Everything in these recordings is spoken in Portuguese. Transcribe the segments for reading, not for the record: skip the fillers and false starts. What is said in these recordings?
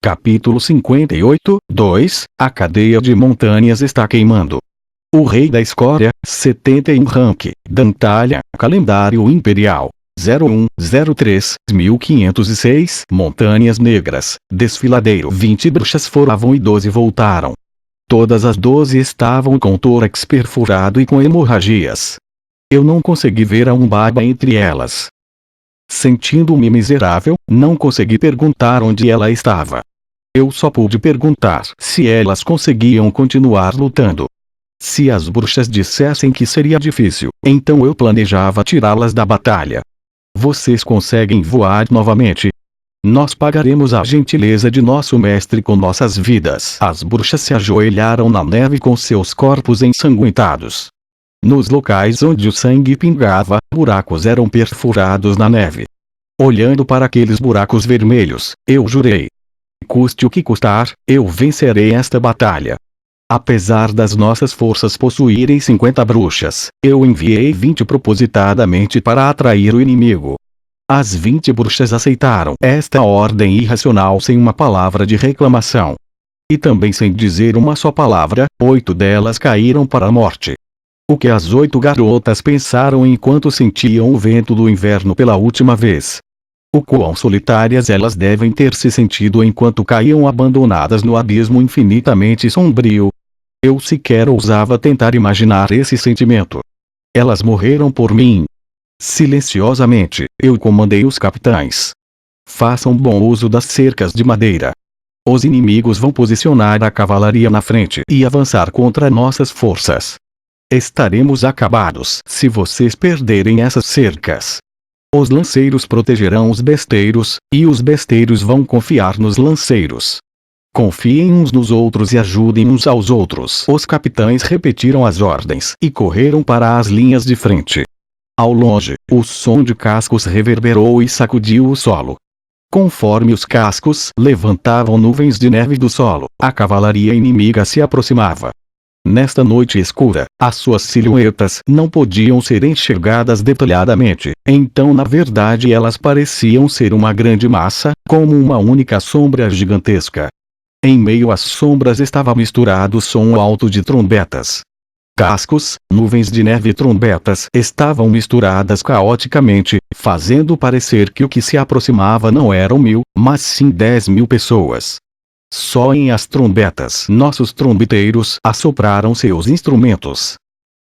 Capítulo 58, 2. A cadeia de montanhas está queimando. O Rei da Escória, 71 rank, Dantalha, Calendário Imperial. 0103-1506 Montanhas Negras, Desfiladeiro. 20 bruxas foram e 12 voltaram. Todas as 12 estavam com tórax perfurado e com hemorragias. Eu não consegui ver a Umbaba entre elas. Sentindo-me miserável, não consegui perguntar onde ela estava. Eu só pude perguntar se elas conseguiam continuar lutando. Se as bruxas dissessem que seria difícil, então eu planejava tirá-las da batalha. Vocês conseguem voar novamente? Nós pagaremos a gentileza de nosso mestre com nossas vidas. As bruxas se ajoelharam na neve com seus corpos ensanguentados. Nos locais onde o sangue pingava, buracos eram perfurados na neve. Olhando para aqueles buracos vermelhos, eu jurei. Custe o que custar, eu vencerei esta batalha. Apesar das nossas forças possuírem 50 bruxas, eu enviei 20 propositadamente para atrair o inimigo. As 20 bruxas aceitaram esta ordem irracional sem uma palavra de reclamação. E também sem dizer uma só palavra, 8 delas caíram para a morte. O que as 8 garotas pensaram enquanto sentiam o vento do inverno pela última vez? O quão solitárias elas devem ter se sentido enquanto caíam abandonadas no abismo infinitamente sombrio. Eu sequer ousava tentar imaginar esse sentimento. Elas morreram por mim. Silenciosamente, eu comandei os capitães. Façam bom uso das cercas de madeira. Os inimigos vão posicionar a cavalaria na frente e avançar contra nossas forças. Estaremos acabados se vocês perderem essas cercas. Os lanceiros protegerão os besteiros, e os besteiros vão confiar nos lanceiros. Confiem uns nos outros e ajudem uns aos outros. Os capitães repetiram as ordens e correram para as linhas de frente. Ao longe, o som de cascos reverberou e sacudiu o solo. Conforme os cascos levantavam nuvens de neve do solo, a cavalaria inimiga se aproximava. Nesta noite escura, as suas silhuetas não podiam ser enxergadas detalhadamente, então na verdade elas pareciam ser uma grande massa, como uma única sombra gigantesca. Em meio às sombras estava misturado o som alto de trombetas. Cascos, nuvens de neve e trombetas estavam misturadas caoticamente, fazendo parecer que o que se aproximava não eram 1000, mas sim 10.000 pessoas. Soem as trombetas. Nossos trombeteiros assopraram seus instrumentos.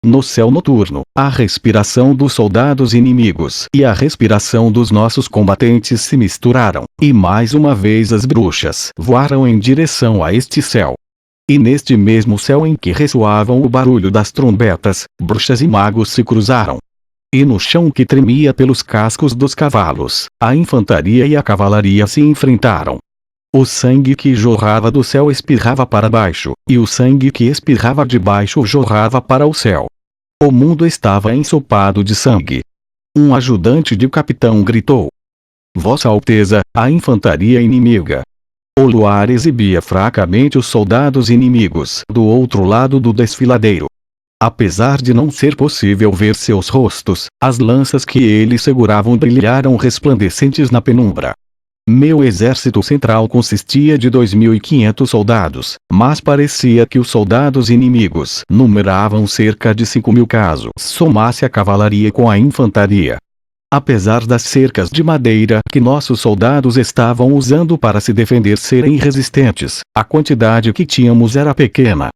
No céu noturno, a respiração dos soldados inimigos e a respiração dos nossos combatentes se misturaram, e mais uma vez as bruxas voaram em direção a este céu. E neste mesmo céu em que ressoavam o barulho das trombetas, bruxas e magos se cruzaram. E no chão que tremia pelos cascos dos cavalos, a infantaria e a cavalaria se enfrentaram. O sangue que jorrava do céu espirrava para baixo, e o sangue que espirrava de baixo jorrava para o céu. O mundo estava ensopado de sangue. Um ajudante de capitão gritou: Vossa Alteza, a infantaria inimiga. O luar exibia fracamente os soldados inimigos do outro lado do desfiladeiro. Apesar de não ser possível ver seus rostos, as lanças que eles seguravam brilharam resplandecentes na penumbra. Meu exército central consistia de 2.500 soldados, mas parecia que os soldados inimigos numeravam cerca de 5.000 caso somasse a cavalaria com a infantaria. Apesar das cercas de madeira que nossos soldados estavam usando para se defender serem resistentes, a quantidade que tínhamos era pequena.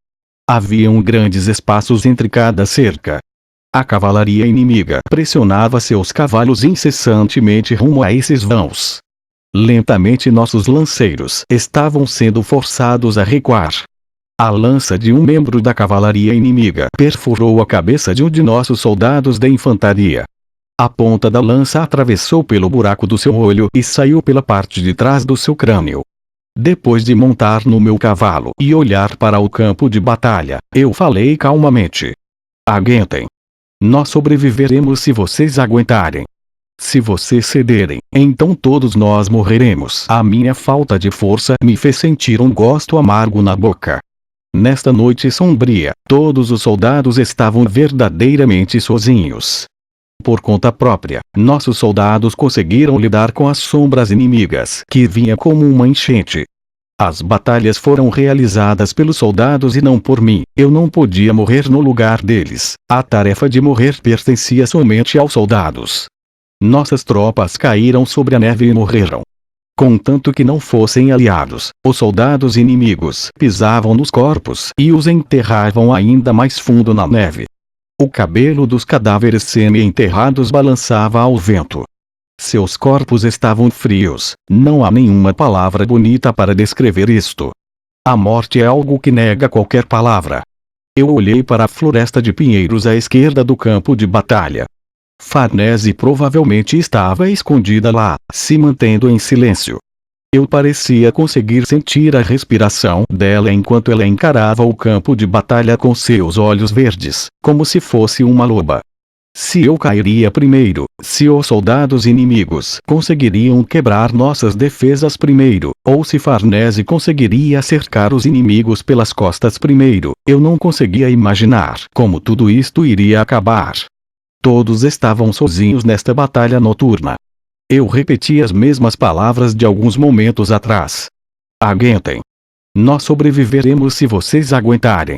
Haviam grandes espaços entre cada cerca. A cavalaria inimiga pressionava seus cavalos incessantemente rumo a esses vãos. Lentamente nossos lanceiros estavam sendo forçados a recuar. A lança de um membro da cavalaria inimiga perfurou a cabeça de um de nossos soldados da infantaria. A ponta da lança atravessou pelo buraco do seu olho e saiu pela parte de trás do seu crânio. Depois de montar no meu cavalo e olhar para o campo de batalha, eu falei calmamente: Aguentem. Nós sobreviveremos se vocês aguentarem. Se vocês cederem, então todos nós morreremos. A minha falta de força me fez sentir um gosto amargo na boca. Nesta noite sombria, todos os soldados estavam verdadeiramente sozinhos. Por conta própria, nossos soldados conseguiram lidar com as sombras inimigas que vinha como uma enchente. As batalhas foram realizadas pelos soldados e não por mim. Eu não podia morrer no lugar deles. A tarefa de morrer pertencia somente aos soldados. Nossas tropas caíram sobre a neve e morreram. Contanto que não fossem aliados, os soldados inimigos pisavam nos corpos e os enterravam ainda mais fundo na neve. O cabelo dos cadáveres semi-enterrados balançava ao vento. Seus corpos estavam frios. Não há nenhuma palavra bonita para descrever isto. A morte é algo que nega qualquer palavra. Eu olhei para a floresta de pinheiros à esquerda do campo de batalha. Farnese provavelmente estava escondida lá, se mantendo em silêncio. Eu parecia conseguir sentir a respiração dela enquanto ela encarava o campo de batalha com seus olhos verdes, como se fosse uma loba. Se eu cairia primeiro, se os soldados inimigos conseguiriam quebrar nossas defesas primeiro, ou se Farnese conseguiria cercar os inimigos pelas costas primeiro, eu não conseguia imaginar como tudo isto iria acabar. Todos estavam sozinhos nesta batalha noturna. Eu repeti as mesmas palavras de alguns momentos atrás. Aguentem. Nós sobreviveremos se vocês aguentarem.